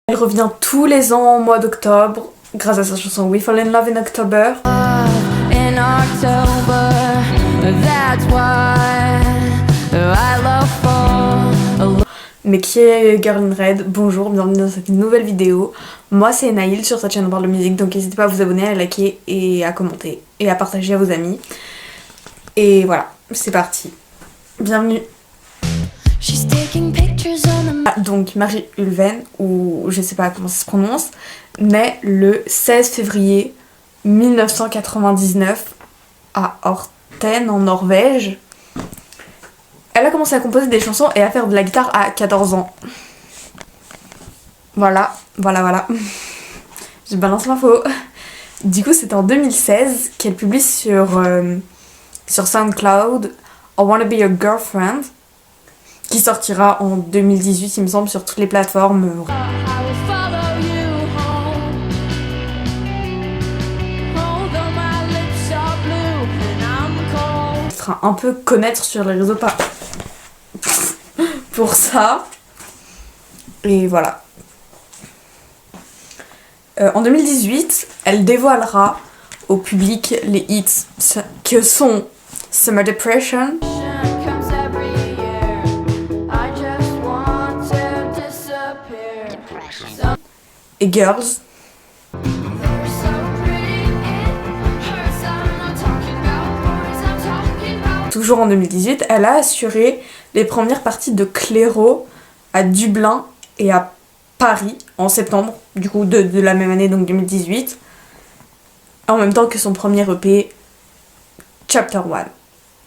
Elle revient tous les ans au mois d'octobre grâce à sa chanson We Fall in Love in October. In October, that's why I love fall. Mais qui est Girl in Red? Bonjour, bienvenue dans cette nouvelle vidéo. Moi c'est Naïl sur cette chaîne On parle de musique, donc n'hésitez pas à vous abonner, à liker et à commenter et à partager à vos amis. Et voilà, c'est parti. Bienvenue. Donc Marie Ulven, ou je sais pas comment ça se prononce, naît le 16 février 1999 à Horten en Norvège. Elle a commencé à composer des chansons et à faire de la guitare à 14 ans. Voilà. Je balance l'info. Du coup c'est en 2016 qu'elle publie sur SoundCloud I Wanna Be Your Girlfriend, qui sortira en 2018 il me semble sur toutes les plateformes. Fera un peu connaître sur les réseaux pour ça. Et voilà. En 2018, elle dévoilera au public les hits que sont Summer Depression, et Girls. Toujours en 2018, elle a assuré les premières parties de Clairo à Dublin et à Paris en septembre, du coup de la même année, donc 2018, en même temps que son premier EP Chapter 1.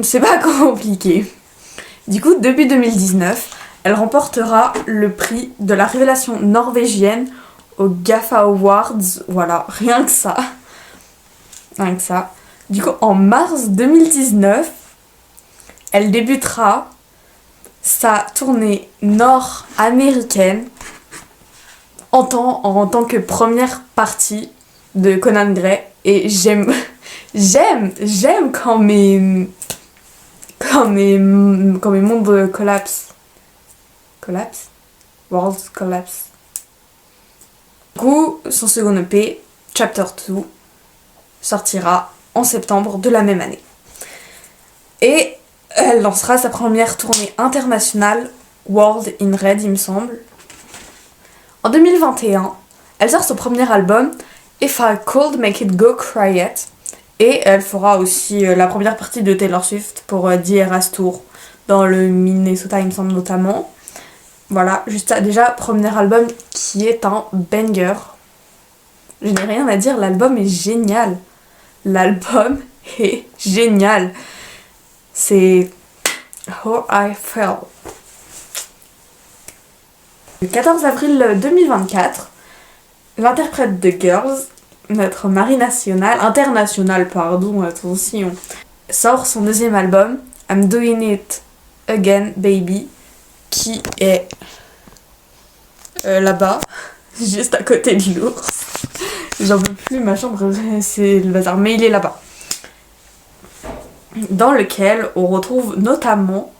C'est pas compliqué. Du coup, début 2019, elle remportera le prix de la révélation norvégienne au GAFA Awards, voilà, rien que ça. Du coup, en mars 2019, elle débutera sa tournée nord-américaine en tant que première partie de Conan Gray. Et j'aime quand mes mondes collapsent. Worlds collapse. Du coup, son second EP, Chapter 2, sortira en septembre de la même année. Et elle lancera sa première tournée internationale, World in Red, il me semble. En 2021, elle sort son premier album, If I Could Make It Go Cry It. Et elle fera aussi la première partie de Taylor Swift pour The Eras Tour, dans le Minnesota, il me semble notamment. Voilà, juste ça, déjà, premier album qui est un banger. Je n'ai rien à dire, l'album est génial. C'est How I Felt. Le 14 avril 2024, l'interprète de Girls, notre Marie internationale, attention, sort son deuxième album, I'm Doing It Again Baby, qui est là-bas, juste à côté de l'ours. J'en peux plus, ma chambre, c'est le bazar, mais il est là-bas. Dans lequel on retrouve notamment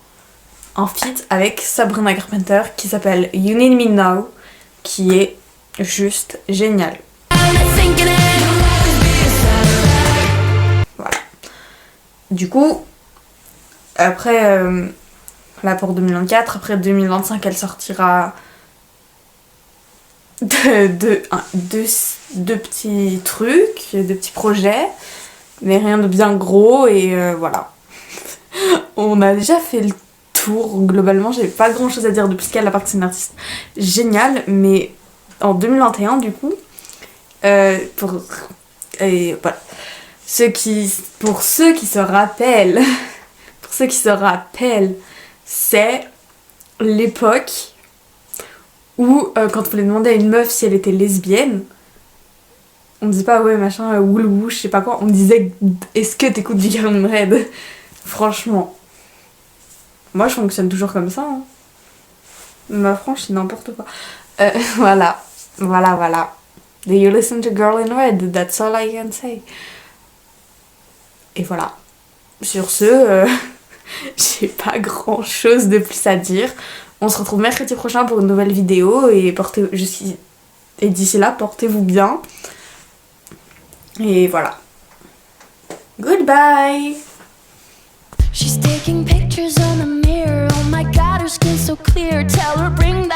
un feat avec Sabrina Carpenter qui s'appelle You Need Me Now, qui est juste génial. Voilà. Du coup, après, là pour 2024, après 2025, elle sortira deux petits trucs, deux petits projets, mais rien de bien gros, et voilà. On a déjà fait le tour, globalement, j'ai pas grand chose à dire de plus qu'elle, à part que c'est une artiste géniale, mais en 2021, du coup, voilà. Pour ceux qui se rappellent, c'est l'époque où quand on voulait demander à une meuf si elle était lesbienne, on disait pas ouais machin woulou je sais pas quoi, on disait est-ce que t'écoutes du Girl in Red. Franchement, moi je fonctionne toujours comme ça, hein. Ma franche c'est n'importe quoi. Voilà. Do you listen to Girl in Red? That's all I can say. Et voilà. Sur ce, j'ai pas grand chose de plus à dire. On se retrouve mercredi prochain pour une nouvelle vidéo et Et d'ici là, portez-vous bien. Et voilà. Goodbye! She's taking pictures on the mirror. Oh my god, her skin's so clear. Tell her bring